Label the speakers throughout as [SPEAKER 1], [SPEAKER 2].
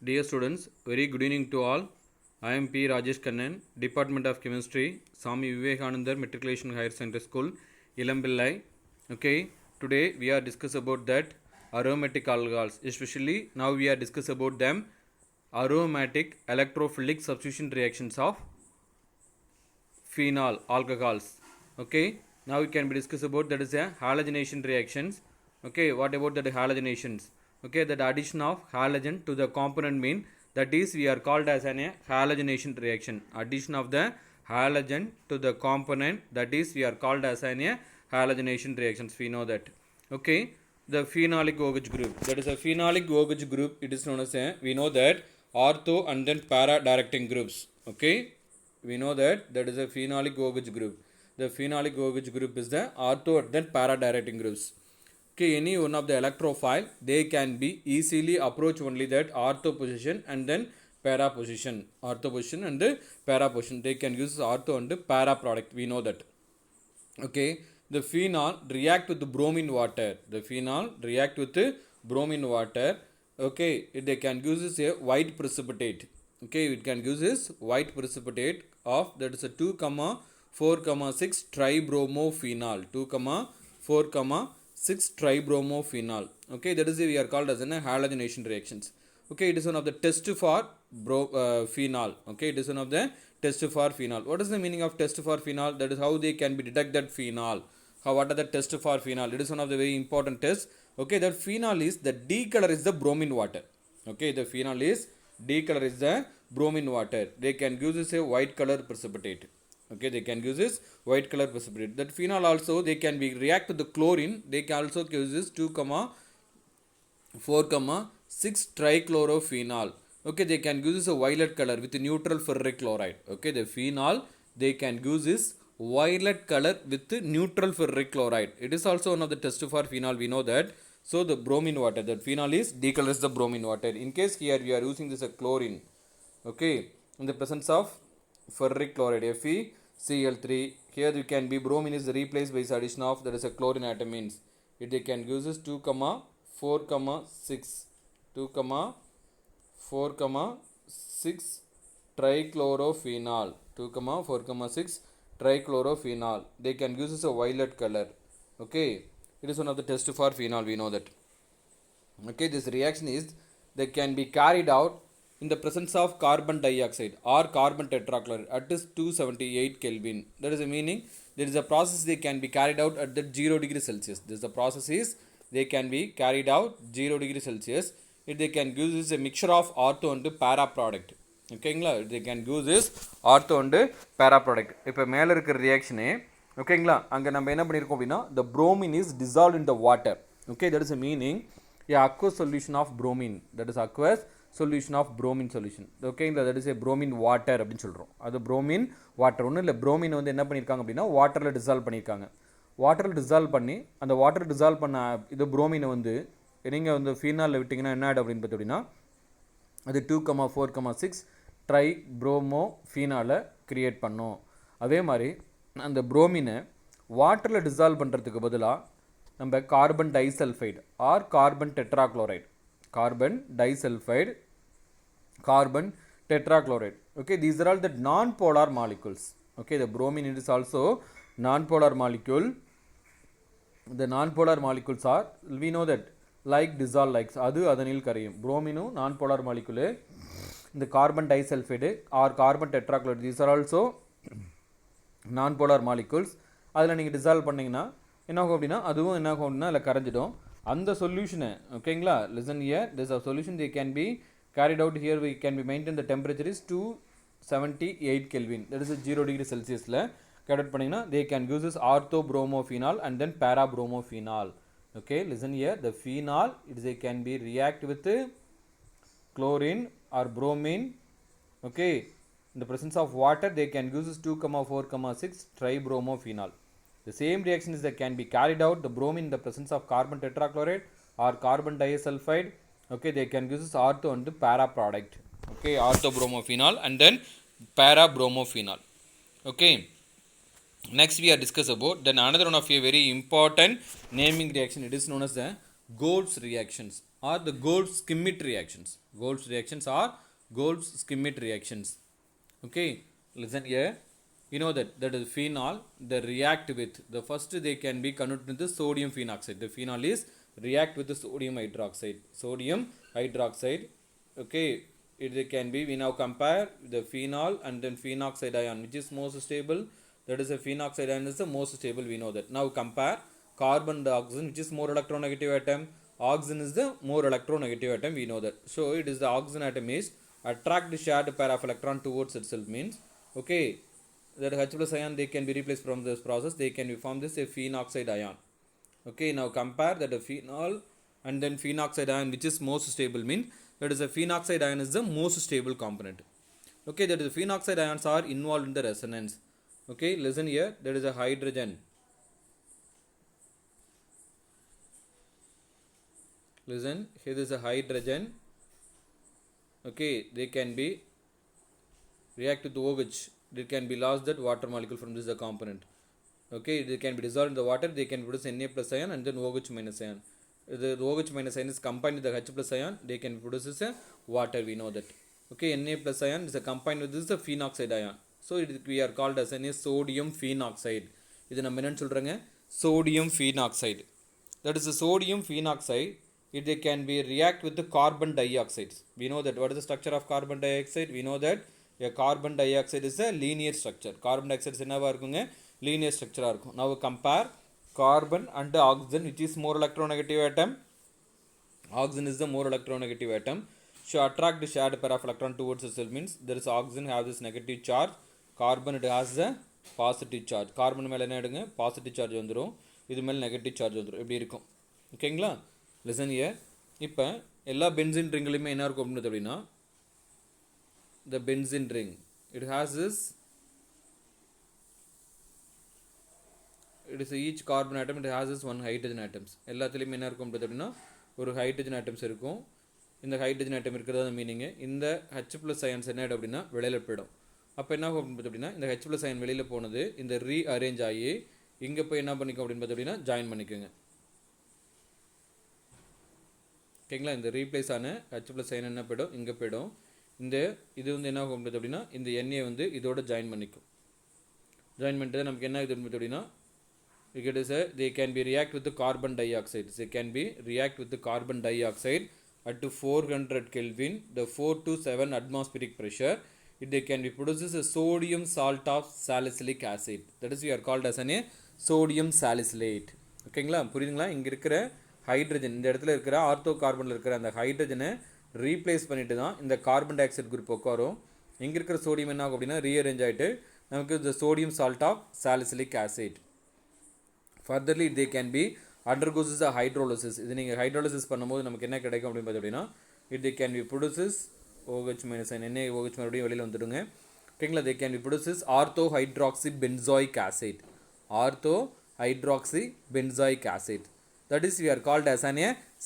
[SPEAKER 1] Dear students, very good evening to all. I am P. Rajesh Kannan, Department of Chemistry, Swami Vivekananda Matriculation Higher Secondary School, Ilambillai. Okay, today we are discuss about that aromatic alcohols. Especially now we are discuss about them aromatic electrophilic substitution reactions of phenol alcohols. Okay, now we can be discuss about that is a halogenation reactions. Okay, what about the halogenations? Okay, that addition of halogen to the component mean that is we are called as an halogenation reaction. Addition of the halogen to the component, that is we are called as an halogenation reactions. We know that. Okay, the phenolic OH group, that is a phenolic OH group, it is known as a, we know that ortho and then para directing groups. Okay, we know that is a phenolic OH group. The phenolic OH group is the ortho and then para directing groups. Okay, any one of the electrophile, they can be easily approach only that ortho position and then para position. Ortho position and the para position. They can use ortho and para product. We know that. Okay, the phenol react with the bromine water. The phenol react with the bromine water. Okay, they can use this a white precipitate. Okay, it can use this white precipitate of that is a 2, 4, 6 tribromophenol. 2, 4, 6 tribromophenol. Okay, that is we are called as a halogenation reactions. Okay, it is one of the test for phenol. Okay, it is one of the test for phenol. What is the meaning of test for phenol? That is how they can be detected phenol. What are the test for phenol? It is one of the very important tests. Okay, that phenol is the D color is the bromine water. Okay, the phenol is D color is the bromine water. They can use this a white color precipitate. Okay, they can use this white color precipitate. That phenol also they can be react to the chlorine. They can also use this 2, 4, 6 trichlorophenol. Okay, they can use this a violet color with neutral ferric chloride. Okay, the phenol they can use this violet color with neutral ferric chloride. It is also one of the test for phenol. We know that. So the bromine water, that phenol is D color is the bromine water. In case here we are using this a chlorine. Okay, in the presence of ferric chloride FeCl3, here you can be bromine is replaced by addition of that is a chlorine atom means it they can use this 2, 4, 6 2, 4, 6 trichlorophenol 2, 4, 6 trichlorophenol. They can use this a violet color. Okay, it is one of the test for phenol. We know that. Okay, this reaction is that can be carried out in the presence of carbon dioxide or carbon tetrachloride at 278 Kelvin. That is a meaning there is a process they can be carried out at that 0 degree Celsius. This the process is they can be carried out 0 degree Celsius. If they can use this a mixture of ortho and para product. Okay, they can use this ortho and para product. இப்போ மேலே இருக்கிற ரியாக்ஷனே ஓகேங்களா அங்கே நம்ம என்ன பண்ணியிருக்கோம் அப்படின்னா the bromine is dissolved in the water. Okay, that is a meaning aqueous solution of bromine, that is aqueous solution of bromine solution. Okay, that is a bromine water அப்படின்னு சொல்கிறோம். அது bromine water ஒன்றும் இல்லை, bromine வந்து என்ன பண்ணியிருக்காங்க அப்படின்னா வாட்டரில் டிசால்வ் பண்ணியிருக்காங்க. வாட்டரில் டிசால்வ் பண்ணி அந்த வாட்டர் டிசால்வ் பண்ண இது bromine வந்து நீங்கள் வந்து ஃபீனாலில் விட்டிங்கன்னா என்ன ஆகிடும் அப்படின்னு பார்த்தீங்கன்னா அது 2, 4, 6 ட்ரைப்ரோமோஃபீனாலை கிரியேட் பண்ணும். அதே மாதிரி அந்த புரோமினை வாட்டரில் டிசால்வ் பண்ணுறதுக்கு பதிலாக நம்ம carbon disulphide or carbon tetrachloride carbon tetrachloride. Okay, these are all the non-polar molecules. Okay, the bromine is also non-polar molecule. The non-polar molecules are, we know that like dissolve like adu adanil kariyum. Bromine non-polar molecule. The carbon disulfide or carbon tetrachloride, these are also non-polar molecules. அதில் நீங்கள் dissolve பண்ணிங்கன்னா என்ன ஆகும் அப்படின்னா அதுவும் என்ன ஆகும் அப்படின்னா அதில் கரைஞ்சிடும். அந்த சொல்யூஷனை ஓகேங்களா listen here this or solution they can be carried out here. We can be maintain the temperature is 278 Kelvin, that is a 0 degree Celsius la carried out பண்ணீங்கன்னா they can use this orthobromophenol and then parabromophenol. Okay, listen here, the phenol they can be react with chlorine or bromine. Okay, in the presence of water they can use this 2, 4, 6 tribromophenol. The same reaction is that can be carried out the bromine in the presence of carbon tetrachloride or carbon disulfide. Okay, they can use this ortho and para product. Okay, orthobromophenol and then parabromophenol. Okay, next we are discuss about then another one of a very important naming reaction. It is known as the Gold's reactions or the Gold-Schmidt reactions. Gold's reactions are Gold-Schmidt reactions. Okay, listen here. You know that is phenol. They react with the first they can be converted into sodium phenoxide. The phenol is react with the sodium hydroxide. Sodium hydroxide. Okay, it can be, we now compare the phenol and then phenoxide ion, which is most stable. That is a phenoxide ion is the most stable. We know that. Now compare carbon and oxygen, which is more electronegative atom. Oxygen is the more electronegative atom. We know that. So it is the oxygen atom is attract the shared pair of electron towards itself, means okay, that H plus ion they can be replaced from this process. They can be form this a phenoxide ion. Okay, now compare that a phenol and then phenoxide ion, which is most stable, means that is a phenoxide ion is the most stable component. Okay, that is the phenoxide ions are involved in the resonance. Okay, listen here, there is a hydrogen. Listen, here is a hydrogen. Okay, they can be react with OH. They can be lost that water molecule from this component. Okay, they can be dissolved in the water. They can produce Na plus ion and then OH minus ion. The OH minus ion is combined with the H plus ion. They can produce a water. We know that. Okay, Na plus ion is combined with this phenoxide ion. So we are called as a sodium phenoxide. This is sodium phenoxide. That is the sodium phenoxide. They can be react with the carbon dioxide. We know that. What is the structure of carbon dioxide? We know that a carbon dioxide is a linear structure. Carbon dioxide is a linear structure. Now compare carbon and oxygen, which is more electronegative atom. Oxygen is the more electronegative atom. So attract the shared pair of electron towards itself, means there is oxygen have this negative charge. Carbon it has a positive charge. Carbon மேல என்ன எடுங்க positive charge வந்துரும், இது மேல negative charge வந்துரும். எப்படி இருக்கும்? ஓகேங்களா? Listen here. இப்போ எல்லா பென்சின் ரிங்லயுமே என்ன இருக்கும் அப்படினா, the benzene ring, it has this, it is each carbon atom, it has this one hydrogen atoms. எல்லாத்துலயுமே என்ன இருக்கும் அப்படினா ஒரு ஹைட்ரஜன் ஆட்டம்ஸ் இருக்கும். இந்த ஹைட்ரஜன் ஆட்டம் இருக்கிறதா மீனிங், இந்த H plus ions என்ன ஆயிடும் அப்படினா வெளியில போய்டும். அப்போ என்ன ஆகும் அப்படினா இந்த H plus ion வெளியில போனது இந்த ரீ அரேஞ்ச் ஆகி இங்க போய் என்ன பண்ணிக்கும் அப்படினா ஜாயின் பண்ணிக்குங்க. ஓகேங்களா? இந்த ரீப்ளேஸ் ஆன H plus ion என்ன போய்டும், இங்க போய்டும். இந்த இது வந்து என்ன ஆகும் அப்படினா இந்த Na வந்து இதோட ஜாயின் பண்ணிக்கும். ஜாயின் பண்ணிட்டு நமக்கு என்ன ஆகுது அப்படினா, it is a, they can be react with the carbon dioxide. They can be react with the carbon dioxide at 400 Kelvin, the 4 to 7 atmospheric pressure. They can be produces a sodium salt of salicylic acid. That is we are called as a sodium salicylate. ஓகேங்களா? புரியுதுங்களா? இங்க இருக்கிற hydrogen, இந்த இடத்துல இருக்கிற ortho கார்பன்ல இருக்கிற அந்த ஹைட்ரஜனை ரீப்ளேஸ் பண்ணிட்டு தான் இந்த கார்பன் டை ஆக்சைடு குரூப் உட்காரும். இங்க இருக்கிற சோடியம் என்ன ஆகும் அப்படின்னா ரீஅரேஞ்ச் ஆயிட்டு நமக்கு இந்த sodium salt of salicylic acid. Furtherly they can be undergoes a hydrolysis. இது நீங்கள் ஹைட்ரோலிசிஸ் பண்ணும்போது நமக்கு என்ன கிடைக்கும் அப்படின்னு பார்த்தீங்கன்னா, they can be produces OH minus and NaOH மறுபடியும் வெளியில் வந்துடுங்க. ஓகேங்களா? they can be produces orthohydroxybenzoic acid. Orthohydroxybenzoic acid. That is we are called as a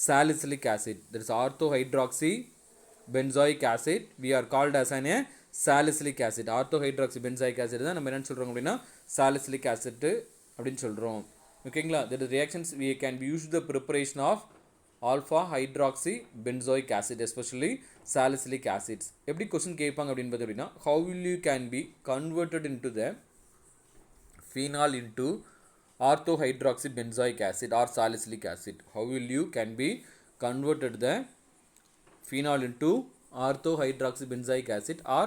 [SPEAKER 1] salicylic acid. That is orthohydroxybenzoic acid. We are called as a salicylic acid. Orthohydroxybenzoic acid தான் நம்ம என்ன சொல்கிறோம் அப்படின்னா salicylic acid அப்படின்னு சொல்கிறோம். ஓகேங்களா? that is reactions we can use the preparation of alpha hydroxy benzoic acid, especially salicylic acids. எப்படி question கேட்பாங்க அப்படின்னு பார்த்தீங்கன்னா, how will you can be converted into the phenol into orthohydroxy benzoic acid or salicylic acid? How will you can be converted the phenol into orthohydroxy benzoic acid or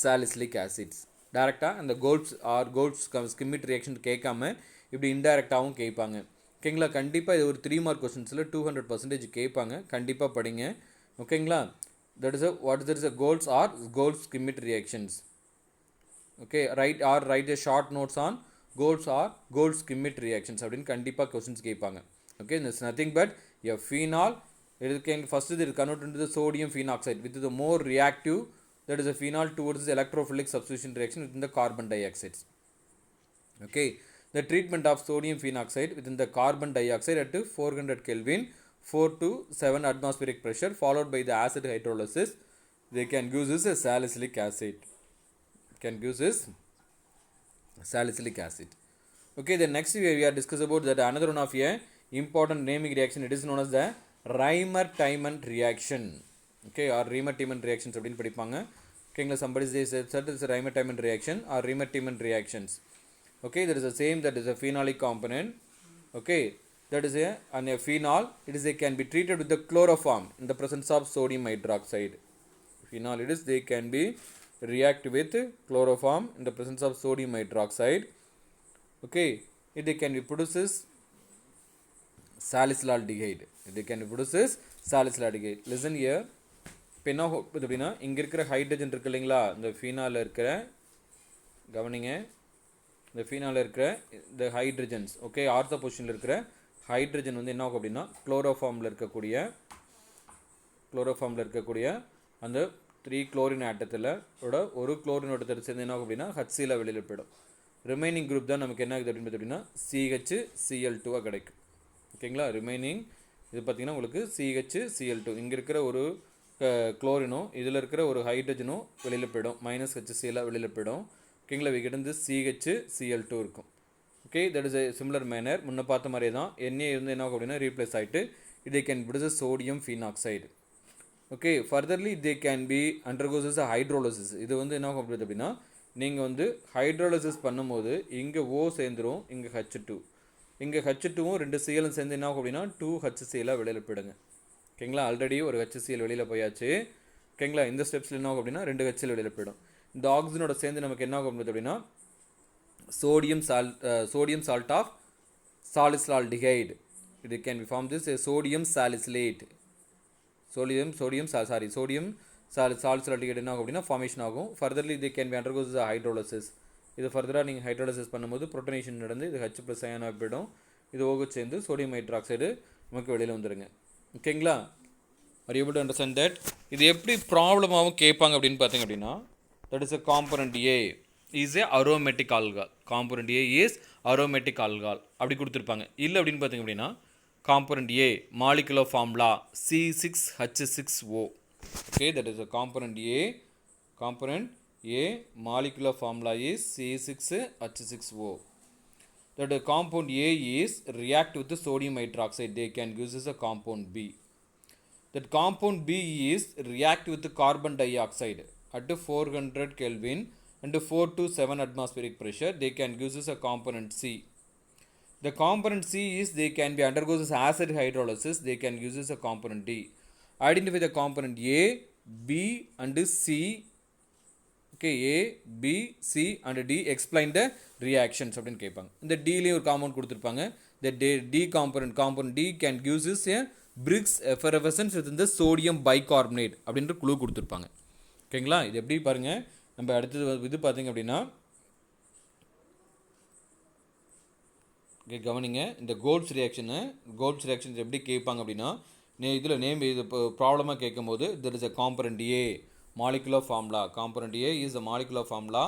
[SPEAKER 1] salicylic acids? டைரெக்டாக அந்த golds Schmitt reaction கேட்காம இப்படி இன்டைரக்டாகவும் கேட்பாங்க. ஓகேங்களா? கண்டிப்பாக இது ஒரு 3 mark கொஸ்டின்ஸில் 200% கேட்பாங்க. கண்டிப்பாக படிங்க. ஓகேங்களா? That is what is a Kolbe's or Kolbe's Schmitt reactions. Okay, write a short notes on Kolbe's or Kolbe's Schmitt reactions அப்படின்னு கண்டிப்பாக கொஸ்டின்ஸ் கேட்பாங்க. Okay, it's nothing but a phenol. it can first it is converted into the sodium phenoxide with the more reactive, that is a phenol towards the electrophilic substitution reaction within the carbon dioxides. Okay, the treatment of sodium phenoxide within the carbon dioxide at 400 Kelvin, 4 to 7 atmospheric pressure, followed by the acid hydrolysis. They can use this as salicylic acid. Can use this salicylic acid. Okay, the next we are discuss about that another one of a important naming reaction. It is known as the Reimer-Tiemann reaction. Okay, or Reimer-Tiemann reactions அப்படின்னு படிப்பாங்க. Okay, somebody says that is a Reimer-Tiemann reaction or Reimer-Tiemann reactions. Okay, that is the same, that is a phenolic component. Okay, that is a phenol. It is can be treated with the chloroform in the presence of sodium hydroxide. Phenol, it is they can be react with chloroform in the presence of sodium hydroxide. Okay, it can be produces salicylaldehyde. It can be produces salicylaldehyde. Listen here. இப்போ என்ன அப்படின்னா இங்கே இருக்கிற hydrogen இருக்கு இல்லைங்களா, இந்த ஃபீனாலில் இருக்கிற கவனிங்க, இந்த ஃபீனாலில் இருக்கிற இந்த ஹைட்ரஜன்ஸ், ஓகே, ஆர்த்தோ பொசிஷனில் இருக்கிற ஹைட்ரஜன் வந்து என்ன ஆகும் அப்படின்னா குளோரோஃபார்மில் இருக்கக்கூடிய அந்த 3 குளோரின் ஆட்டத்தில் ஒரு குளோரின் ஆட்டத்தை சேர்ந்து என்ன ஆகும் அப்படின்னா ஹச்சியில் வெளியில் போயிடும். ரிமைனிங் குரூப் தான் நமக்கு என்ன ஆகுது அப்படின்னு பார்த்தீங்கன்னா CHCl2 கிடைக்கும். ஓகேங்களா, ரிமைனிங் இது பார்த்தீங்கன்னா உங்களுக்கு CHCl2, இங்கே இருக்கிற ஒரு குளோரினும் இதில் இருக்கிற ஒரு ஹைட்ரஜனும் வெளியில் போயிடும், -HCl வெளியில் போயிடும். ஓகேங்களா, இங்கிட்ட CHCl2 இருக்கும். Okay, that is a similar manner. முன்ன பார்த்த மாதிரியே தான் Na வந்து என்ன ஆகும் அப்படின்னா ரீப்ளேஸ் ஆகிட்டு இதை can produce sodium phenoxide. Okay, furtherly they can be undergoes hydrolysis. இது வந்து என்ன ஆகும் அப்படின்னா நீங்கள் வந்து ஹைட்ரோலிசிஸ் பண்ணும்போது இங்கே O சேர்ந்துடும், இங்கே H2, இங்கே H2வும் 2 Cl சேர்ந்து என்ன ஆகும் அப்படின்னா 2HCl வெளியில் போயிடுங்க. ஓகேங்களா, ஆல்ரெடி ஒரு HCl வெளியில் போயாச்சு. ஓகேங்களா, இந்த ஸ்டெப்ஸில் என்ன ஆகும் அப்படின்னா 2 HCl வெளியில் போயிடும். இந்த ஆக்சிஜனோட சேர்ந்து நமக்கு என்ன ஆகும் அப்படின்னா sodium salt of salicylaldehyde. It can be formed this sodium salicylate. sodium salicylate என்ன ஆகும் அப்படின்னா ஃபார்மேஷன் ஆகும். ஃபர்தர்லி இது கேன் பி அண்டர்கோஸ் ஹைட்ரோலிசிஸ். இது ஃபர்தராக நீங்கள் ஹைட்ரோலிசிஸ் பண்ணும்போது புரோட்டனேஷன் நடந்து இது H+ அயனாக போயிடும். இது OH சேர்ந்து சோடியம் ஹைட்ராக்சைடு நமக்கு வெளியில் வந்துடுங்க. ஓகேங்களா, are able to understand that? இது எப்படி ப்ராப்ளமாகவும் கேட்பாங்க அப்படின்னு பார்த்தீங்க அப்படின்னா that is a component A is a aromatic alcohol. Component A is aromatic alcohol அப்படி கொடுத்துருப்பாங்க. இல்லை அப்படின்னு பார்த்தீங்க அப்படின்னா component A molecular formula C6H6O. Okay, that is a component A. Component A molecular formula is C6H6O. That the compound A is react with the sodium hydroxide. They can use as a compound B. That compound B is react with the carbon dioxide at 400 Kelvin and 4 to 7 atmospheric pressure. They can use as a component C. The component C is they can be undergoes acid hydrolysis. They can use as a component D. Identify the component A, B and C. Okay, A, B, C and D. Explain the reactions அப்படின்னு கேட்பாங்க. இந்த Dலேயும் ஒரு compound கொடுத்துருப்பாங்க. The D component D can use as a Briggs effervescence within the sodium bicarbonate அப்படின்ற குழு கொடுத்துருப்பாங்க. ஓகேங்களா, இது எப்படி பாருங்கள், நம்ம அடுத்தது இது பார்த்தீங்க அப்படின்னா கவனிங்க, இந்த கோல்ட்ஸ் ரியாக்ஷன்ஸ் எப்படி கேட்பாங்க அப்படின்னா இதில் நேம் இது இப்போ ப்ராப்ளமாக கேட்கும்போது there is a component A molecular formula. Component A is a molecular formula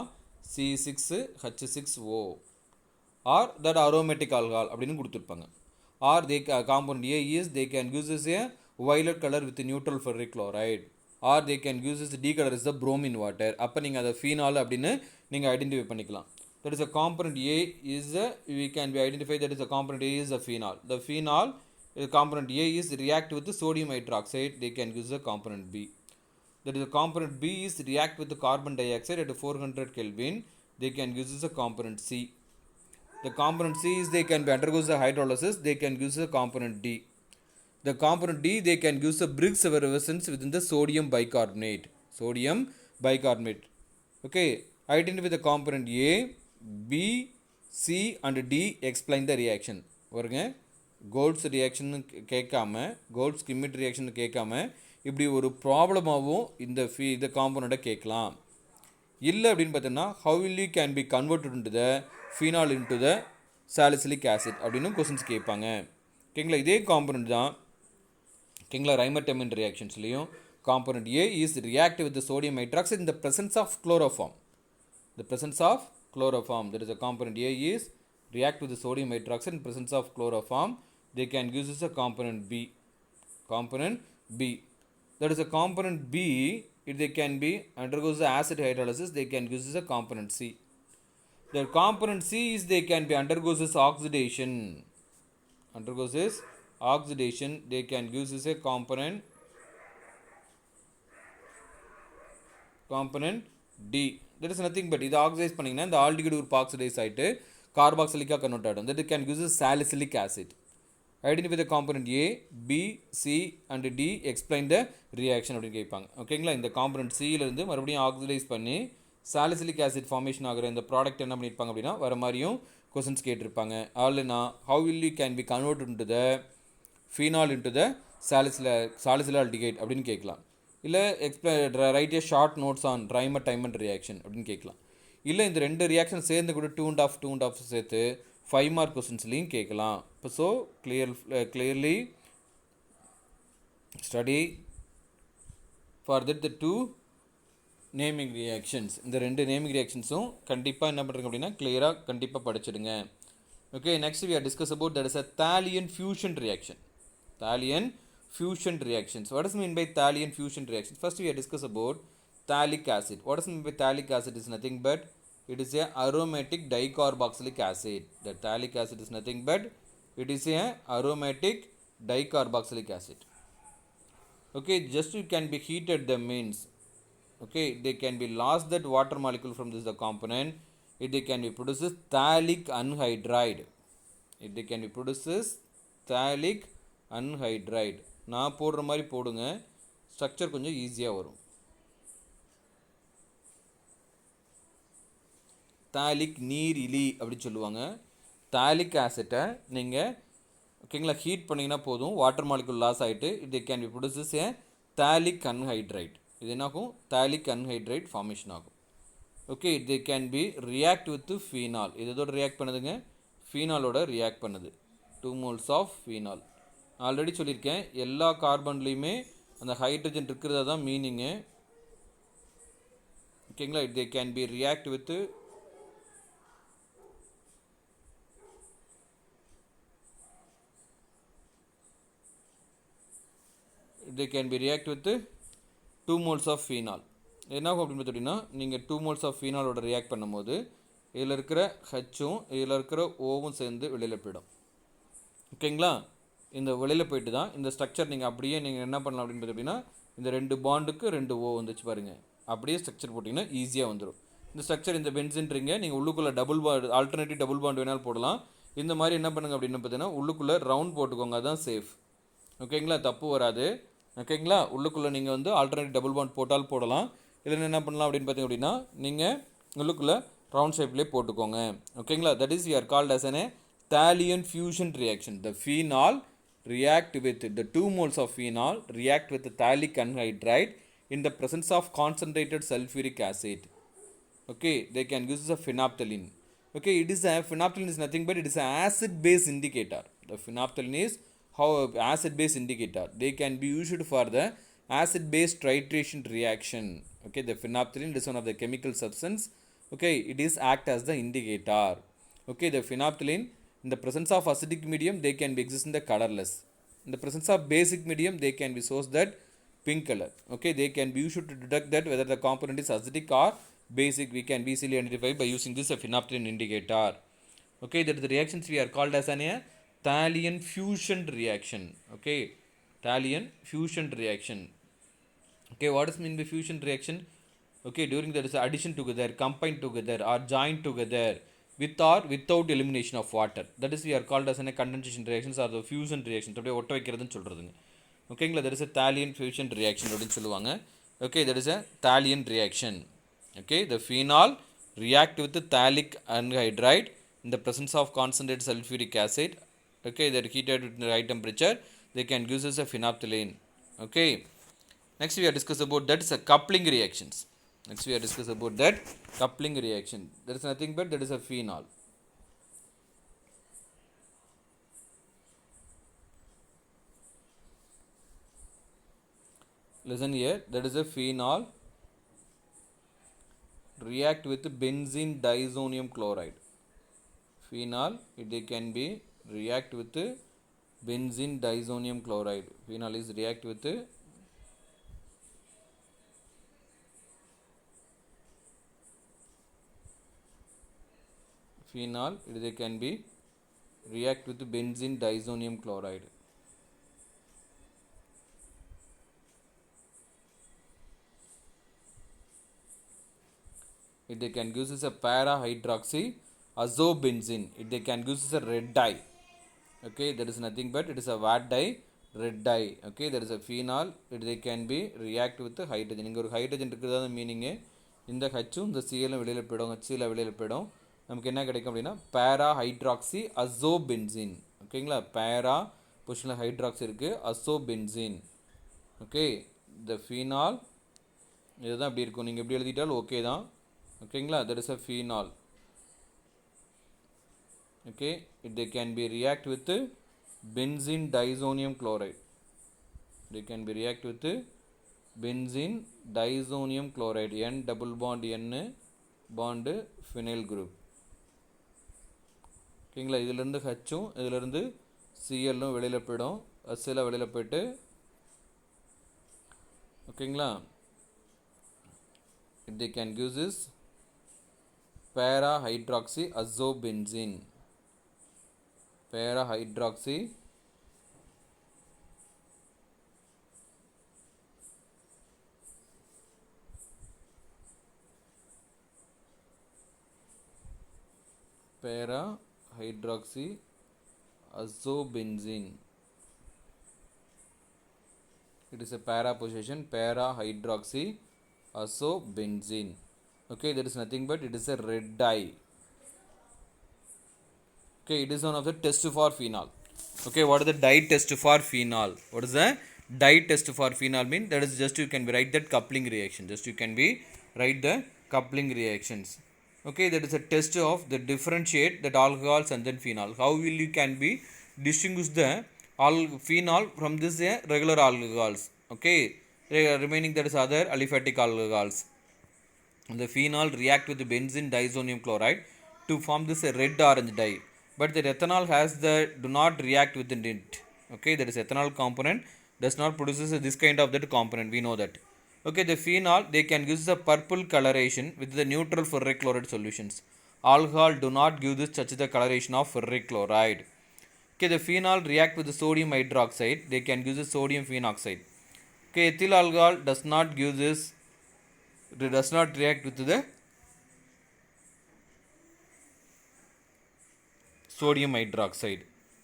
[SPEAKER 1] C6H6O or that aromatic alcohol அப்படின்னு கொடுத்துருப்பாங்க. Or they component A is they can use as a violet color with neutral ferric chloride. Or they can use as D color is the bromine water. அப்போ நீங்கள் அதை phenol அப்படின்னு நீங்கள் identify பண்ணிக்கலாம். That is a component A is we can be identified that is a component A is a phenol. The phenol component A is react with the sodium hydroxide. They can use a component B. That is a component B is react with the carbon dioxide at 400 Kelvin. They can use a component C. The component C is they can be undergoes the hydrolysis. They can use a component D. The component D they can use a Briggs effervescence within the sodium bicarbonate. Okay, identify the component A, B, C and D. Explain the reaction. பாருங்க, golds reaction கேட்காம, golds கிமிட் reaction கேட்காம இப்படி ஒரு ப்ராப்ளமாகவும் இந்த காம்பவுண்டை கேட்கலாம். இல்லை அப்படின்னு பார்த்தோம்னா how will you can be converted into the phenol into the salicylic acid அப்படின்னு கொஸ்டின்ஸ் கேட்பாங்க. ஓகேங்களா, இதே காம்பவுண்ட் தான் ஓகேங்களா ரைமர்-டைமன் ரியாக்ஷன்ஸ்லையும் component A is react with the sodium hydroxide in the presence of chloroform. That is a component A is react with the sodium hydroxide in presence of chloroform. They can use as a component B. That is a component B. If they can be undergoes the acid hydrolysis, they can use as a component C. The component C is they can be undergoes as oxidation undergoes this oxidation, they can use this a component D. That is nothing but இது ஆக்சைஸ் பண்ணிங்கன்னா இந்த aldehyde group oxidise ஆகிட்டு கார்பாக்சிலிக்காக convert ஆகிடும். that can use salicylic acid. Identify the component A, B, C and D, explain the reaction அப்படின்னு கேட்பாங்க. ஓகேங்களா, இந்த component சியிலிருந்து மறுபடியும் ஆக்சிடைஸ் பண்ணி சாலிசிலிக் ஆசிட் ஃபார்மேஷன் ஆகிற இந்த ப்ராடக்ட் என்ன பண்ணியிருப்பாங்க அப்படின்னா வர மாதிரியும் கொஸ்டின்ஸ் கேட்டிருப்பாங்க. ஆல்னா how will you can be converted into the phenol into the salicylaldehyde அப்படின்னு கேட்கலாம். இல்லை right a short notes on trimer diamond reaction அப்படின்னு கேட்கலாம். இல்லை இந்த ரெண்டு ரியாக்ஷன் சேர்ந்து கூட 2.5 சேர்த்து 5 மார்க் கொஸ்டின்ஸ்லையும் கேட்கலாம். இப்போ so clearly study for the two naming reactions. இந்த ரெண்டு நேமிங் ரியாக்ஷன்ஸும் கண்டிப்பாக என்ன பண்ணுறீங்க அப்படின்னா கிளியராக கண்டிப்பாக படிச்சிடுங்க. Okay, next we are discuss about that is a Thalian fusion reaction. Thalian fusion reactions. What does mean by Thalian fusion reactions? First we are discuss about phthalic acid. What does mean by phthalic acid is nothing but it is a aromatic dicarboxylic acid. The phthalic acid is nothing but it is a aromatic dicarboxylic acid. Okay, just it can be heated the means. Okay, they can be lost that water molecule from this the component. If they can be produces phthalic anhydride. If they can be produces phthalic anhydride. நான் போடுற மாதிரி போடுங்க, structure கொஞ்சம் ஈஸியாக வரும். தாலிக் நீர் இலி அப்படின்னு சொல்லுவாங்க. தாலிக் ஆசிட்டை நீங்கள் ஓகேங்களா ஹீட் பண்ணிங்கன்னா போதும், வாட்டர் மாலிகுல் லாஸ் ஆகிட்டு இது can be produces a phthalic anhydride. இது என்னாகும்? தாலிக் அன்ஹைட்ரைட் ஃபார்மேஷன் ஆகும். ஓகே, இது can be react with phenol. இது எதோட ரியாக்ட் பண்ணுதுங்க? ஃபீனாலோட ரியாக்ட் பண்ணுது. 2 moles ஆஃப் ஃபீனால். ஆல்ரெடி சொல்லியிருக்கேன், எல்லா கார்பன்லேயுமே அந்த ஹைட்ரஜன் இருக்கிறதா தான் மீனிங்கு. ஓகேங்களா, தே can be react with they can be react with 2 moles of phenol. என்னாகும் அப்படின்னு பார்த்தீங்கன்னா நீங்கள் 2 moles of phenolோட ரியாக்ட் பண்ணும்போது இதில் இருக்கிற ஹச்சும் இதில் இருக்கிற ஓவும் சேர்ந்து வெளியில் போயிடும். ஓகேங்களா, இந்த வெளியில் போயிட்டு தான் இந்த ஸ்ட்ரக்சர் நீங்கள் அப்படியே நீங்கள் என்ன பண்ணலாம் அப்படின்னு பார்த்தீங்கன்னா இந்த 2 பாண்டுக்கு 2 ஓ வந்துச்சு பாருங்கள், அப்படியே ஸ்ட்ரக்சர் போட்டிங்கன்னா ஈஸியாக வந்துடும். இந்த ஸ்ட்ரக்சர் இந்த பென்சின்றீங்க, நீங்கள் உள்ளுக்குள்ளே double bond alternative double bond வேணாலும் போடலாம். இந்த மாதிரி என்ன பண்ணுங்க அப்படின்னு பார்த்தீங்கன்னா உள்ளுக்குள்ளே ரவுண்ட் போட்டுக்கோங்க, அதுதான் சேஃப். ஓகேங்களா, தப்பு வராது. ஓகேங்களா, உள்ளுக்குள்ளே நீங்கள் வந்து ஆல்டர்னேட்டிவ் டபுள் பாண்ட் போட்டால் போடலாம். இதில் என்ன பண்ணலாம் அப்படின்னு பார்த்தீங்க அப்படின்னா நீங்கள் உள்ளுக்குள்ளே ரவுண்ட் ஷேப்லேயே போட்டுக்கோங்க. ஓகேங்களா, that is we are called as an Thalian fusion reaction. The phenol react with the 2 moles of phenol react with the phthalic anhydride in the presence of concentrated sulfuric acid. Okay, they can use a phenolphthalein. Okay, it is a phenolphthalein is nothing but it is an acid base indicator. The phenolphthalein is how acid base indicator. They can be used for the acid base titration reaction. Okay, the phenolphthalein is one of the chemical substance. Okay, it is act as the indicator. Okay, the phenolphthalein in the presence of acidic medium they can be exist in the colorless. In the presence of basic medium they can be source that pink color. Okay, they can be used to detect that whether the component is acidic or basic. We can easily identify by using this phenolphthalein indicator. Okay, that is the reactions we are called as an Thalian fusion reaction. Okay, Thalian fusion reaction. Okay, what does mean by fusion reaction? Okay, during that is addition together, combine together or join together with or without elimination of water. That is we are called as a condensation reactions or the fusion reactions. அப்படியே ஒட்ட வைக்கிறதுன்னு சொல்கிறதுங்க. ஓகேங்களா, that is a Thalian fusion reaction அப்படின்னு சொல்லுவாங்க. Okay, that is a Thalian reaction. Okay, the phenol react with the phthalic anhydride in the presence of concentrated sulfuric acid. Okay, they are heated at the high temperature. They can use as a phenolphthalein. Okay, next we are discuss about that is a coupling reactions. Next we are discuss about that coupling reaction. There is nothing but that is a phenol. Listen here, that is a phenol react with benzene diazonium chloride. Phenol they can be react with benzene diazonium chloride. Phenol is react with phenol they can be react with benzene diazonium chloride. If they can use as a para hydroxy azobenzene, if they can use as a red dye. Okay, that is nothing but it is a what dye, red dye. Okay, there is a phenol, it they can be react with the hydrogen. இங்க ஒரு hydrogen இருக்கிறதா meaning, இந்த ஹச்சும் இந்த சிஎலும் வெளியில் போயிடும், ஹச்சியில் வெளியில் போயிடும். நமக்கு என்ன கிடைக்கும் அப்படின்னா பேரா ஹைட்ராக்சி அசோபென்சின். ஓகேங்களா, பேரா பொசிஷனில் ஹைட்ராக்சி இருக்குது, அசோபென்சின். ஓகே, இந்த ஃபீனால் இதுதான் இப்படி இருக்கும், நீங்கள் எப்படி எழுதிட்டாலும் ஓகே தான். ஓகேங்களா, that is a phenol. Okay, they can be react with benzene diazonium chloride. They can be react with benzene diazonium chloride, N double bond N bond phenyl group. ஓகேங்களா, இதிலிருந்து ஹச்சும் இதிலிருந்து சிஎல்லும் வெளியில் போயிடும், அசில் வெளியில் போயிட்டு. ஓகேங்களா, they can use this para hydroxy azobenzene. Para hydroxy para hydroxy azobenzene. It is a para position, para hydroxy azobenzene. Okay, there is nothing but it is a red dye. Okay, it is one of the test for phenol. Okay, what is the dye test for phenol? What is the dye test for phenol mean? That is just you can be write that coupling reaction. Just you can be write the coupling reactions. Okay, that is a test of the differentiate that alcohols and then phenol. How will you can be distinguish the phenol from this regular alcohols? Okay, remaining that is other aliphatic alcohols. The phenol react with the benzene diazonium chloride to form this red orange dye, but the ethanol has the do not react with it. Okay, that is ethanol component does not produces this kind of that component, we know that. Okay, the phenol they can use the purple coloration with the neutral ferric chloride solutions. Alcohol do not give this such the coloration of ferric chloride. Okay, the phenol react with the sodium hydroxide, they can use the sodium phenoxide. Okay, ethyl alcohol does not give this, it does not react with the sodium hydroxide.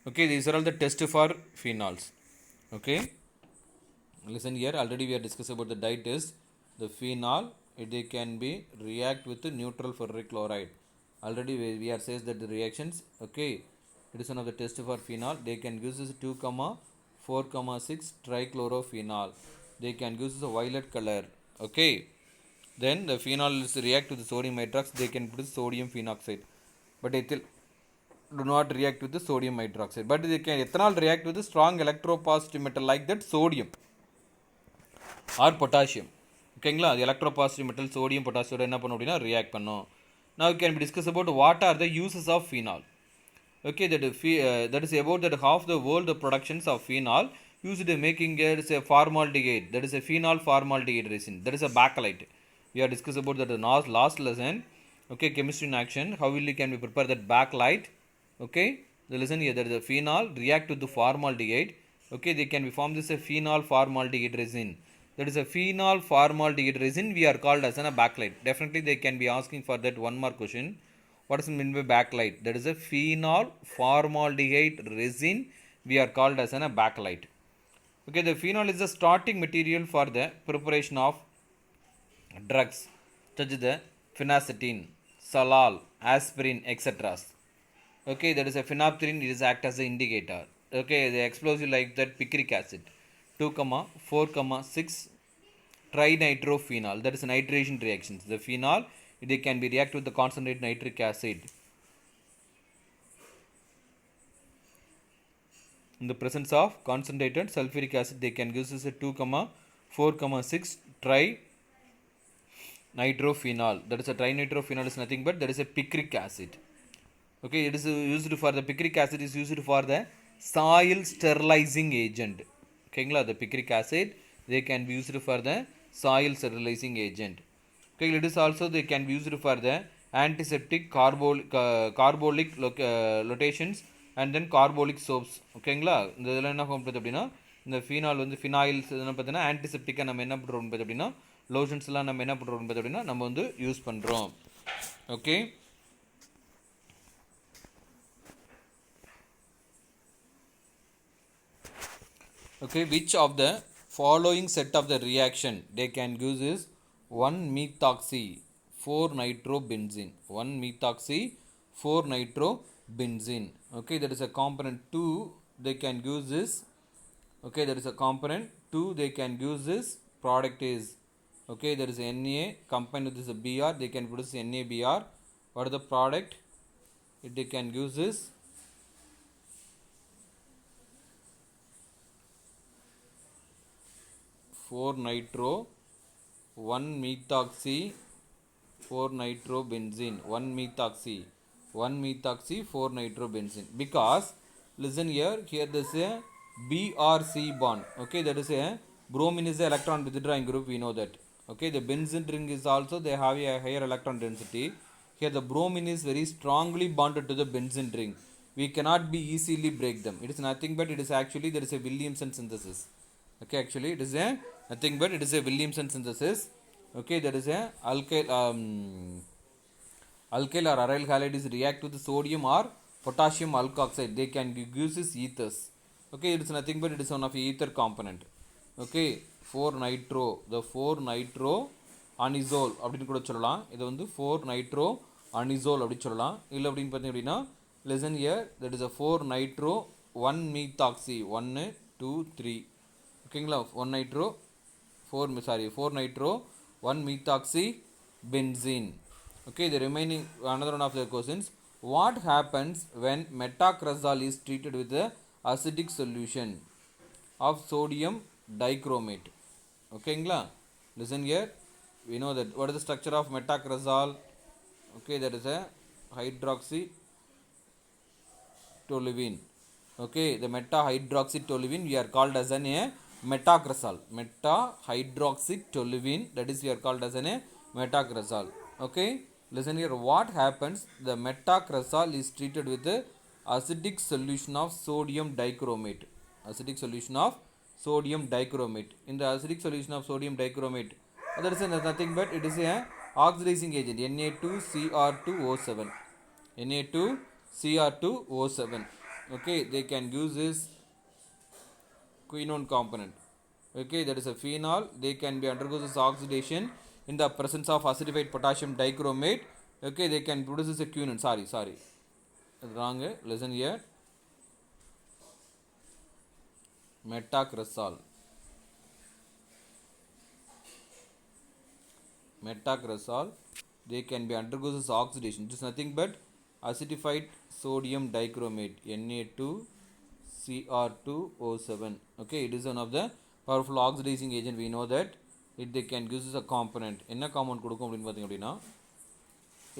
[SPEAKER 1] Okay, these are all the tests for phenols. Okay, listen here, already we are discussed about the dye test. The phenol they can be react with the neutral ferric chloride. Already we are says that the reactions. Okay, it is one of the test for phenol. They can use this 2,4,6 trichlorophenol. They can use the violet color. Okay, then the phenol is react with the sodium hydroxide, they can produce sodium phenoxide, but ethyl do not react with the sodium hydroxide. But they can ethanol react with the strong electropositive metal like that sodium or potassium. ஓகேங்களா, அது எலக்ட்ரோபாசிட்டிவ் metal sodium பொட்டாசியோட என்ன பண்ணும் அப்படின்னா react பண்ணும். Now we can discuss about what are the uses of phenol. Okay, that is about that half the world the productions of phenol used in making is a formaldehyde, that is a phenol formaldehyde resin, that is a bakelite. We are discussed about that in last lesson. Okay, chemistry in action, how will you can we prepare that bakelite. Okay, the lesson here, that is a phenol react with the formaldehyde. Okay, they can be formed this a phenol formaldehyde resin, that is a phenol formaldehyde resin we are called as a bakelite. Definitely they can be asking for that one more question, what is meant by bakelite? That is a phenol formaldehyde resin we are called as a bakelite. Okay, the phenol is the starting material for the preparation of drugs such as the phenacetin, salal, aspirin, etc. Okay, that is a phenolphthalein, it is act as an indicator. Okay, the explosive like that picric acid, 2,4,6 trinitrophenol, that is a nitration reactions. The phenol they can be react with the concentrated nitric acid. In the presence of concentrated sulfuric acid, they can use this 2,4,6 trinitrophenol. That is a trinitrophenol is nothing but that is a picric acid. Okay, it is used for the picric acid is used for the soil sterilizing agent. Okay, the picric acid they can be used for the soil sterilizing agent. Okay, it is also they can be used for the antiseptic carbolic lotations and then carbolic soaps. ஓகேங்களா, இந்த இதெல்லாம் என்ன பண்ணுறது அப்படின்னா, இந்த phenol வந்து ஃபினாயில்ஸ் இதெல்லாம் பார்த்தீங்கன்னா ஆன்டிசெப்டிக்காக நம்ம என்ன பண்ணுறோம் அப்படின்னா, லோஷன்ஸ்லாம் நம்ம என்ன பண்ணுறோம் அப்படின்னா நம்ம வந்து யூஸ் பண்ணுறோம். Okay, okay, which of the following set of the reaction they can use is 1 methoxy 4 nitrobenzene, 1 methoxy 4 nitrobenzene. Okay, that is a component 2 they can use this. Okay, that is a component 2 they can use this product is, okay, there is Na combined with this Br, they can produce NaBr. What is the product they can use this? 4 nitro 1 methoxy 4 nitrobenzene, 1 methoxy 4 nitrobenzene, because listen here there is a BRC bond. Okay, that is a bromine is the electron withdrawing group, we know that. Okay, the benzene ring is also they have a higher electron density. Here the bromine is very strongly bonded to the benzene ring, we cannot be easily break them. It is nothing but it is actually there is a Williamson synthesis. Okay, actually it is a nothing but it is a Williamson synthesis. Okay, there is a alkyl or aryl halide is react with sodium or potassium alkoxide, they can use this ethers. Okay, it is nothing but it is one of ether component. Okay, 4 nitro, the 4 nitro anisole அப்படினு கூட சொல்லலாம், இது வந்து 4 nitro anisole அப்படி சொல்லலாம். இல்ல அப்படினு பார்த்தீங்க அப்படினா listen here, that is a 4 nitro 1 methoxy 1 2 3. ஓகேங்களா, 1 nitro 4 nitro 1 methoxy benzene. Okay, the remaining another one of the questions, what happens when metacresol is treated with the acidic solution of sodium dichromate? ஓகேங்களா, listen here, we know that what is the structure of metacresol. Okay, that is a hydroxy toluene. Okay, the meta hydroxy toluene we are called as an a metacresol, meta hydroxy toluene, that is we are called as an a metacresol. Okay, listen here, what happens the metacresol is treated with the acidic solution of sodium dichromate, acidic solution of sodium dichromate. In the acidic solution of sodium dichromate, that is nothing but it is a oxidizing agent Na2Cr2O7, Na2Cr2O7. Okay, they can use this quinone component. Okay, that is a phenol, they can be undergo this oxidation in the presence of acidified potassium dichromate. Okay, they can produce this a quinone, sorry wrong, listen here, metacresol they can be undergo this oxidation, it is nothing but acidified sodium dichromate Na2Cr2O7. Okay, it is one of the powerful oxidizing agent, we know that it they can use as a component. என்ன compound கொடுக்கும் அப்படின்னு பார்த்தீங்க அப்படின்னா,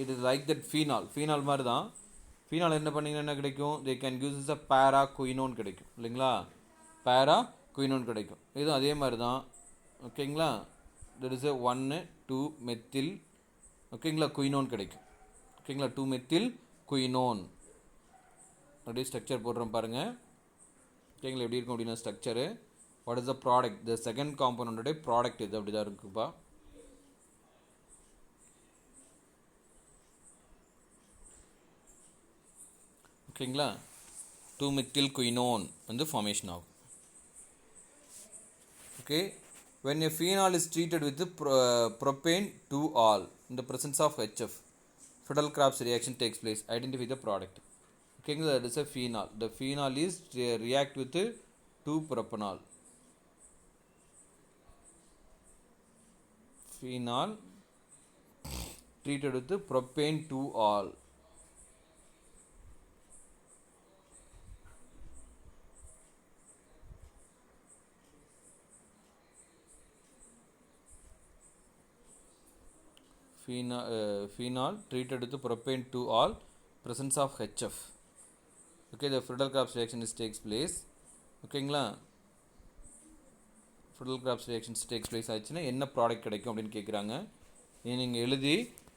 [SPEAKER 1] it is like that phenol மாதிரி தான். phenol என்ன பண்ணிங்கன்னா என்ன கிடைக்கும், they can use as a para quinone கிடைக்கும் இல்லைங்களா, para quinone கிடைக்கும். இதுவும் அதே மாதிரி தான். ஓகேங்களா, there is a 1 2 methyl ஓகேங்களா quinone கிடைக்கும். ஓகேங்களா, 2 methyl quinone. அப்படியே ஸ்ட்ரக்சர் போடுறோம் பாருங்க. ஓகேங்களா, எப்படி இருக்கும் அப்படின்னா structure, what is the product, the second component உடைய product இது அப்படி தான் இருக்குப்பா. ஓகேங்களா, 2 methyl quinone வந்து formation ஆகும். Okay, when a phenol is treated with the propane 2-ol in the presence of HF, Friedel-Crafts reaction takes place, identify the product. Okay, that is a phenol, the phenol is react with 2-propanol, phenol treated with the propane 2-ol. Phenol treated with the propane 2-ol presence of HF. Okay, the Friedel-Crafts reaction takes place. ஓகேங்களா, Friedel-Crafts reactions takes place ஆச்சுன்னா என்ன product கிடைக்கும் அப்படின்னு கேட்குறாங்க. இதை நீங்கள் எழுதி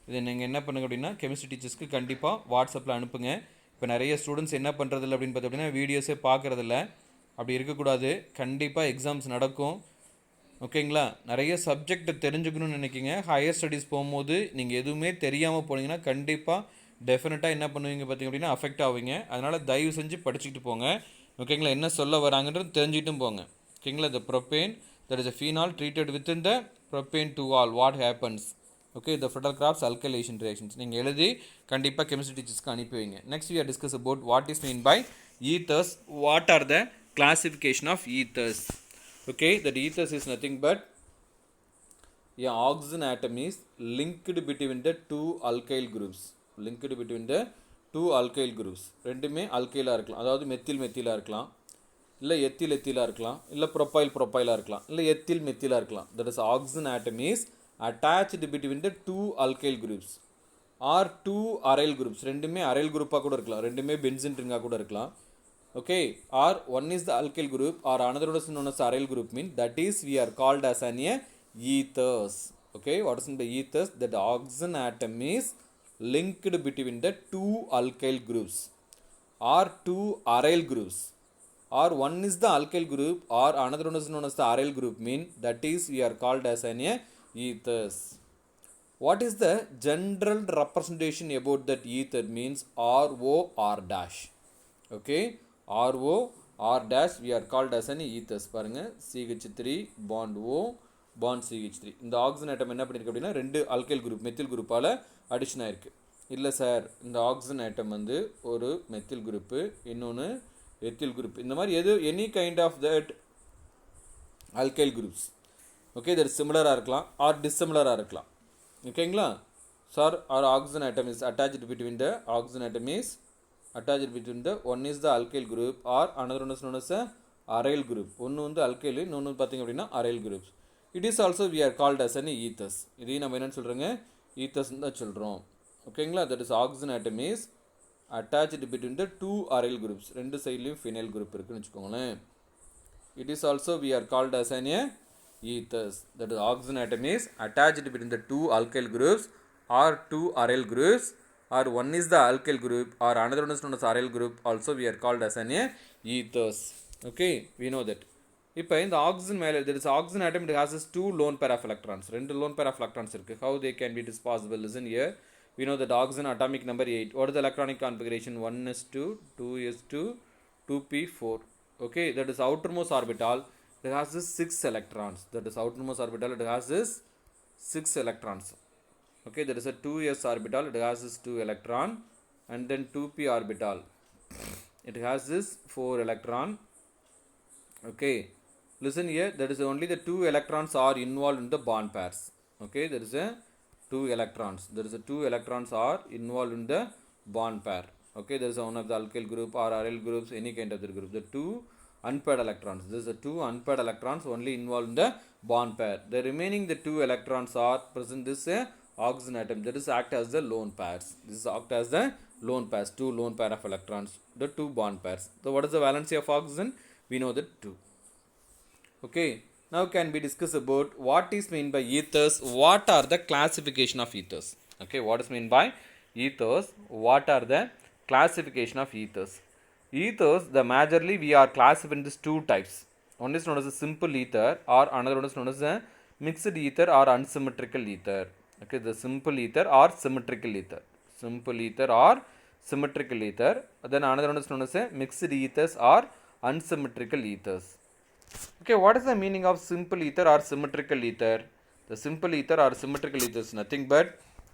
[SPEAKER 1] இதை நீங்கள் என்ன பண்ணுங்க அப்படின்னா கெமிஸ்ட்ரி டீச்சர்ஸ்க்கு கண்டிப்பாக வாட்ஸ்அப்பில் அனுப்புங்க. இப்போ நிறைய ஸ்டூடெண்ட்ஸ் என்ன பண்ணுறதில்ல அப்படின்னு பார்த்தீங்கன்னா வீடியோஸே பார்க்குறதில்ல. அப்படி இருக்கக்கூடாது. கண்டிப்பாக எக்ஸாம்ஸ் நடக்கும். ஓகேங்களா? நிறைய சப்ஜெக்ட் தெரிஞ்சுக்கணும்னு நினைக்கிங்க. ஹையர் ஸ்டடீஸ் போகும்போது நீங்கள் எதுவுமே தெரியாமல் போனீங்கன்னா கண்டிப்பாக டெஃபினட்டாக என்ன பண்ணுவீங்க பார்த்தீங்க அப்படின்னா அஃபெக்ட் ஆவீங்க. அதனால் தயவு செஞ்சு படிச்சுக்கிட்டு போங்க. ஓகேங்களா? என்ன சொல்ல வராங்கன்றது தெரிஞ்சுக்கிட்டும் போங்க. ஓகேங்களா? the propane that is a phenol treated within the propane to all what happens. Okay the Friedel-Crafts alkylation reactions நீங்கள் எழுதி கண்டிப்பாக கெமிஸ்ட்ரி டீச்சர்ஸ்க்கு அனுப்பி வைங்க. Next we are discuss about what is mean by ethers. What are the classification of ethers? Okay, that ethers is nothing but a oxygen atom is linked between the two alkyl groups. Linked between the two alkyl groups. ரெண்டுமே அல்கைலாக இருக்கலாம், அதாவது மெத்திலாக இருக்கலாம், இல்லை எத்திலாக இருக்கலாம், இல்லை ப்ரொப்பைலாக இருக்கலாம், இல்லை மெத்திலாக இருக்கலாம். That is oxygen atom is attached between the two alkyl groups or two aryl groups. ரெண்டுமே அரைல் குரூப்பாக கூட இருக்கலாம், ரெண்டுமே பென்சின் ரிங்காக கூட இருக்கலாம். Okay, or one is the alkyl group or another one is known as aryl group, mean that is we are called as an ethers. Okay, what is in the ethers? That the oxygen atom is linked between the two alkyl groups or two aryl groups, or one is the alkyl group or another one is known as the aryl group, mean that is we are called as an ethers. What is the general representation about that ether? Means RO R dash. Okay, RO R dash we are called as an ethers. பாருங்க CH3 bond O bond CH3. இந்த oxygen ஆட்டம் என்ன பண்ணிருக்கு அப்படின்னா ரெண்டு alkyl group methyl குரூப்பால் addition ஆயிருக்கு. இல்லை sir, இந்த ஆக்சிஜன் ஆட்டம் வந்து ஒரு மெத்தில் குரூப்பு, இன்னொன்று எத்தில் குரூப், இந்த மாதிரி எது any kind of that alkyl groups. Okay, that சிமிலராக இருக்கலாம் ஆர் டிஸ்சிமிலராக இருக்கலாம். ஓகேங்களா? Sir or oxygen atom is attached between the oxygen atom is attached between the one is the alkyl group or another one is known as a aryl group. ஒன்று வந்து alkyl, இன்னொன்று பார்த்தீங்க அப்படின்னா aryl groups. It is also we are called as an ethers. இதையும் நம்ம என்னன்னு சொல்கிறோங்க, ethers தான் சொல்கிறோம். ஓகேங்களா? that is oxygen atom is attached between the two aryl groups. ரெண்டு சைட்லையும் phenyl group இருக்குன்னு வச்சுக்கோங்களேன். It is also we are called as an ethers. That is oxygen atom is attached between the two alkyl groups or two aryl groups, or one is the alkyl group or another one is known as aryl group, also we are called as an ethers. Okay, we know that. இப்போ இந்த oxygen மேலே there is oxygen atom, it has two lone pair of electrons. ரெண்டு lone pair of electrons இருக்கு. How they can be disposable? Listen here. We know that oxygen atomic number 8. What is the electronic configuration? 1s2, 2s2, 2p4. Okay, that is outermost orbital. It has this 6 electrons. That is outermost orbital. It has this 6 electrons. Okay, there is a 2s orbital, it has this 2 electron, and then 2p orbital, it has this 4 electron. Okay, listen here, that is only the 2 electrons are involved in the bond pairs. Okay, there is a 2 electrons, are involved in the bond pair. Okay, there is one of the alkyl group or aryl groups, any kind of the group. The 2 unpaired electrons, this is the 2 unpaired electrons only involved in the bond pair. The remaining the 2 electrons are present this oxygen atom, that is act as the lone pairs. This is act as the lone pairs, two lone pair of electrons, the two bond pairs. So what is the valency of oxygen? We know that 2. Okay, now can we discuss about what is meant by ethers? What are the classification of ethers? Okay, what is meant by ethers? What are the classification of ethers? Ethers, the majorly we are classified into two types. One is known as a simple ether, or another one is known as a mixed ether or unsymmetrical ether. Okay, the simple ether or symmetrical ether. Simple ether or symmetrical ether. Then another one is known as a mixed ethers or unsymmetrical ethers. Okay, what is the meaning of simple ether or symmetrical ether? The simple ether or symmetrical ether is nothing but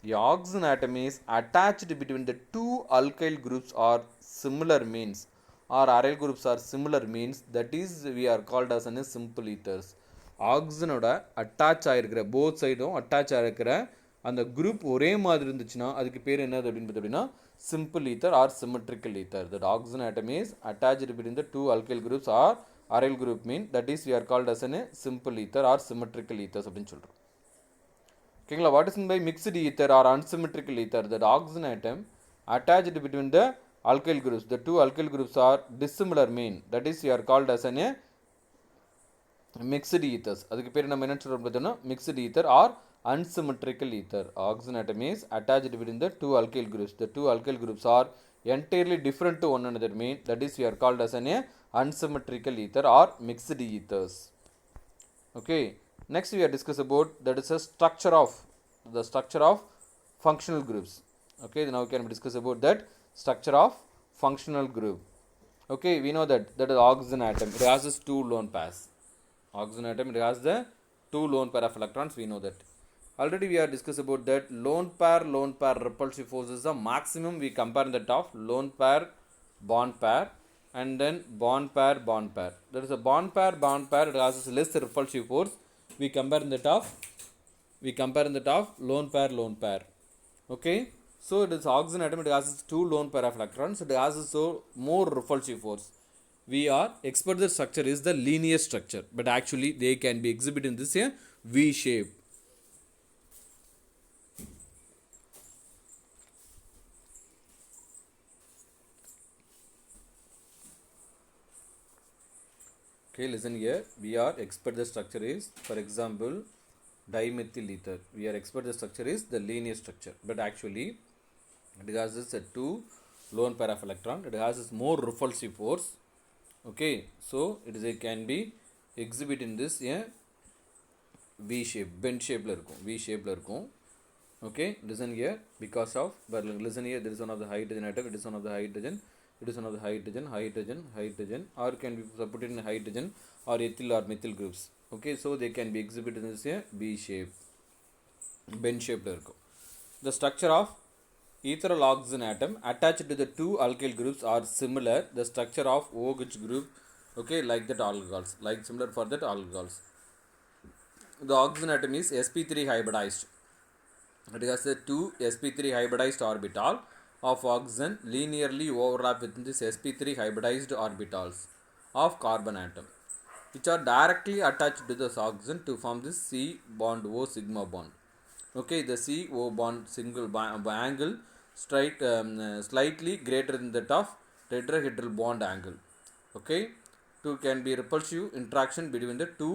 [SPEAKER 1] the oxygen atom is attached between the two alkyl groups or similar means, or aryl groups are similar means, that is we are called as an simple ethers. ஆக்சிஜனோட attach ஆகிருக்கிற both சைடும் attach ஆகிருக்கிற அந்த group ஒரே மாதிரி இருந்துச்சுன்னா அதுக்கு பேர் என்னது அப்படின்னு பார்த்தீங்கன்னா simple ether or symmetrical ether. That oxygen atom is attached between the two alkyl groups or aryl group mean that is we are called as an simple ether or symmetrical ethers அப்படின்னு சொல்கிறோம். ஓகேங்களா? What is mean by mixed ether or unsymmetrical ether? That oxygen atom attached between the alkyl groups, the two alkyl groups are dissimilar mean, that is we are called as an mixed ethers. அதுக்கு பேர் நம்ம என்ன சொல்றோம் பார்த்தோம்னா mixed ether or unsymmetrical ether. Oxygen atom is attached between the two alkyl groups. The two alkyl groups are entirely different to one another mean that is we are called as an unsymmetrical ether or mixed ethers. Okay, next we are discuss about that is a structure of functional groups. Okay, now we can discuss about that structure of functional group. Okay, we know that is oxygen atom, it has this two lone pairs. Oxygen atom, it has the two lone pair of electrons, we know that. Already we are discussed about that lone pair repulsive force is the maximum we compare that of lone pair bond pair and then bond pair. There is a bond pair, it has less repulsive force. We compare that of lone pair. Okay, so it is oxygen atom, it has two lone pair of electrons, it has so more repulsive force. We are expect the structure is the linear structure, but actually they can be exhibited in this V shape. Okay, listen here. We are expect the structure is, for example, dimethyl ether. We are expect the structure is the linear structure, but actually it has this two lone pair of electron. It has this more repulsive force. Okay, so it is can be exhibit in this V shape, bend shape la irukum, V shape la irukum. Okay, listen here, because of, but listen here, there is one of the hydrogen atom, it is one of the hydrogen, it is one of the hydrogen, or can be put in hydrogen or ethyl or methyl groups. Okay, so they can be exhibited in this B shape, bend shape. The structure of ethyl oxygen atom attached to the two alkyl groups are similar. The structure of OH group, okay, like that alcohols, like similar for that alcohols. The oxygen atom is sp3 hybridized. It has the two sp3 hybridized orbital of oxygen linearly overlap within this sp3 hybridized orbitals of carbon atom, which are directly attached to this oxygen to form this C bond O sigma bond. Okay, the C O bond single angle straight, slightly greater than that of tetrahedral bond angle. Okay, two can be repulsive interaction between the two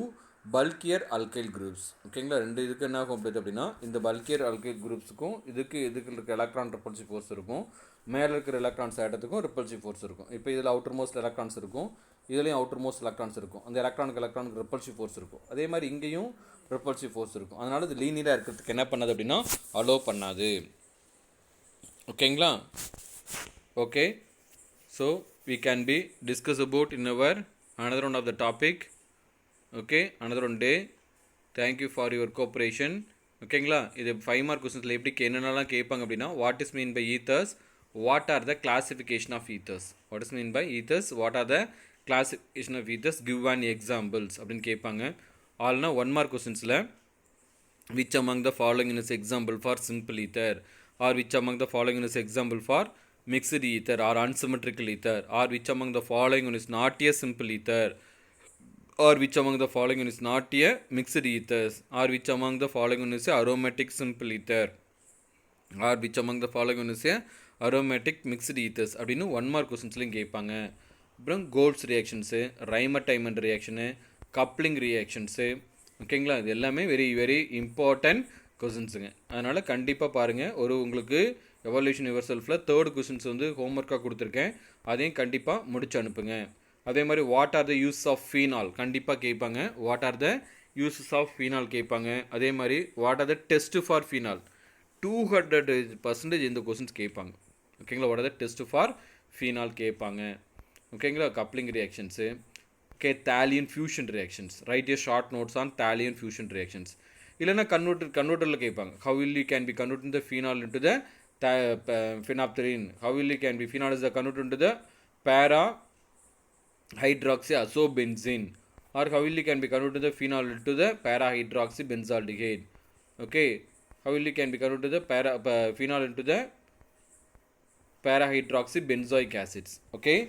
[SPEAKER 1] பல்கியர் alkyl groups. ஓகேங்களா, ரெண்டு இதுக்கு என்ன complete அப்படின்னா, இந்த பல்கியர் alkyl குரூப்ஸுக்கும் இதுக்கு இருக்க electron repulsive force இருக்கும், மேலே இருக்கிற எலக்ட்ரான்ஸ் ஆட்டத்துக்கும் ரிப்பல்சிவ் ஃபோர்ஸ் இருக்கும். இப்போ இதில் அவுட்டர் மோஸ்ட் எலக்ட்ரான்ஸ் இருக்கும், இதுலேயும் அவுட்டர் மோஸ்ட் எலக்ட்ரான்ஸ் இருக்கும். அந்த எலக்ட்ரானுக்கு ரிப்பல்சிவ் ஃபோர்ஸ் இருக்கும். அதே மாதிரி இங்கேயும் ரிப்பல்சிவ் ஃபோர்ஸ் இருக்கும். அதனால் இது லீனியராக இருக்கிறதுக்கு என்ன பண்ணாது அப்படின்னா அலோவ் பண்ணாது. ஓகேங்களா? Okay, so we can be discuss about in our another one of the topic. Okay, another one day. Thank you for your cooperation. ஓகேங்களா, இது 5 மார்க் கொஸ்டின்ஸில் எப்படி என்னென்னலாம் கேட்பாங்க அப்படின்னா, what is mean by ethers, what are the classification of ethers, what is mean by ethers, what are the classification of ethers, give an examples அப்படின்னு கேட்பாங்க. ஆல்னா 1 mark கொஸ்டின்ஸில் which among the following is example for simple ether, or which among the following is example for mixed ether or unsymmetrical ether, or which among the following is not a simple ether, or which among the following is not a mixed ethers, or which among the following is a aromatic simple ether, or which among the following is a aromatic mixed ethers அப்படின்னு 1 mark கொஸ்டின்ஸ்லையும் கேட்பாங்க. அப்புறம் கோல்ட்ஸ் reactions, Reimer reaction, coupling reactions. ஓகேங்களா, இது எல்லாமே very very important கொஸ்டின்ஸுங்க. அதனால் கண்டிப்பாக பாருங்கள். உங்களுக்கு எவல்யூஷன் யுவர் செல்ஃபில் 3rd கொஸ்டின்ஸ் வந்து ஹோம்ஒர்க்காக கொடுத்துருக்கேன், அதையும் கண்டிப்பாக முடிச்சு அனுப்புங்க. அதே மாதிரி what are the use of phenol கண்டிப்பாக கேட்பாங்க. What are the uses of phenol கேட்பாங்க. அதே மாதிரி what are the test for phenol 200% இந்த கொஸ்டின்ஸ் கேட்பாங்க. ஓகேங்களா, what are the test for phenol கேட்பாங்க. ஓகேங்களா, coupling reactions. Okay, phthalein fusion reactions, write a short notes on phthalein fusion reactions. இல்லைனா கன்வெர்ட்டரில் கேட்பாங்க, how will you can be convert the phenol into the phenolphthalein, how will you can be phenol is the converted into the para hydroxyazobenzene, or how will you can be converted to the phenol into the para hydroxybenzaldehyde. Okay, how will you can be converted to the phenol into the para hydroxybenzoic acids. Okay,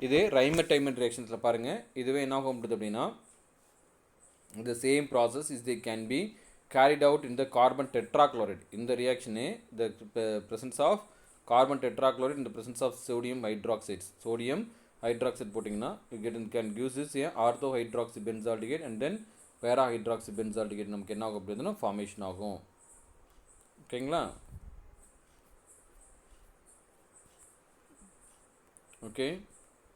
[SPEAKER 1] இது ரைமர் ரியாக்ஷன்ஸில் பாருங்கள். இதுவே என்ன ஆகும்ன்றது அப்படின்னா, the same process is they can be carried out in the carbon tetrachloride. In the reaction, the presence of carbon tetrachloride in the presence of sodium hydroxide. Sodium hydroxide போட்டிங்கன்னா you can use this ortho hydroxybenzaldehyde and then para hydroxybenzaldehyde நமக்கு என்ன ஆகும் அப்படின்னா formation ஆகும். ஓகேங்களா, okay,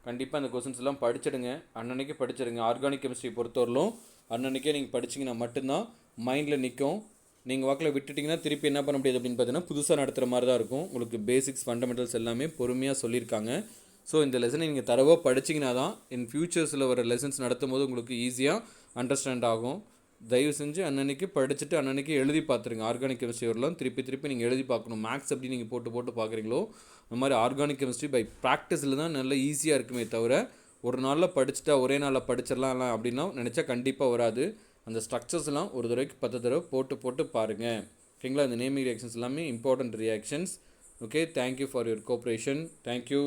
[SPEAKER 1] கண்டிப்பாக அந்த questions எல்லாம் படிச்சிடுங்க, அன்னன்னைக்கு படிச்சிடுங்க. ஆர்கானிக் கெமிஸ்ட்ரி பொறுத்தவரையிலும் அன்னன்னைக்கே நீங்கள் படிச்சிங்கன்னா மட்டும்தான் மைண்டில் நிற்கும். நீங்கள் வாக்கில் விட்டுட்டிங்கன்னா திருப்பி என்ன பண்ண முடியாது அப்படின்னு பார்த்தீங்கன்னா புதுசாக நடத்துகிற மாதிரி தான் இருக்கும். உங்களுக்கு பேசிக்ஸ் ஃபண்டமெண்டல்ஸ் எல்லாமே பொறுமையாக சொல்லியிருக்காங்க. ஸோ இந்த லெசனை நீங்கள் தரவாக படிச்சிங்கன்னா தான் இன் ஃபியூச்சர்ஸில் வர லெசன்ஸ் நடத்தும் போது உங்களுக்கு ஈஸியாக அண்டர்ஸ்டாண்ட் ஆகும். தயவு செஞ்சு அன்னன்னைக்கு படிச்சுட்டு அன்னன்னைக்கு எழுதி பார்த்துருங்க. ஆர்கானிக் கெமிஸ்ட்ரி வரலாம் திருப்பி நீங்கள் எழுதி பார்க்கணும். மேக்ஸ் எப்படி நீங்கள் போட்டு பார்க்குறீங்களோ அந்த மாதிரி ஆர்கானிக் கெமிஸ்ட்ரி பை ப்ராக்டிஸில் தான் நல்லா ஈஸியாக இருக்குமே தவிர ஒரு நாளில் படிச்சுட்டா ஒரே நாளில் படிச்சிடலாம் அப்படின்னா நினச்சா கண்டிப்பாக வராது. அந்த ஸ்ட்ரக்சர்ஸ்லாம் ஒரு தடவைக்கு 10 தடவை போட்டு பாருங்கள். ஓகேங்களா? இந்த நேமிங் ரியாக்ஷன்ஸ் எல்லாமே important reactions. Okay, thank you for your cooperation. Thank you.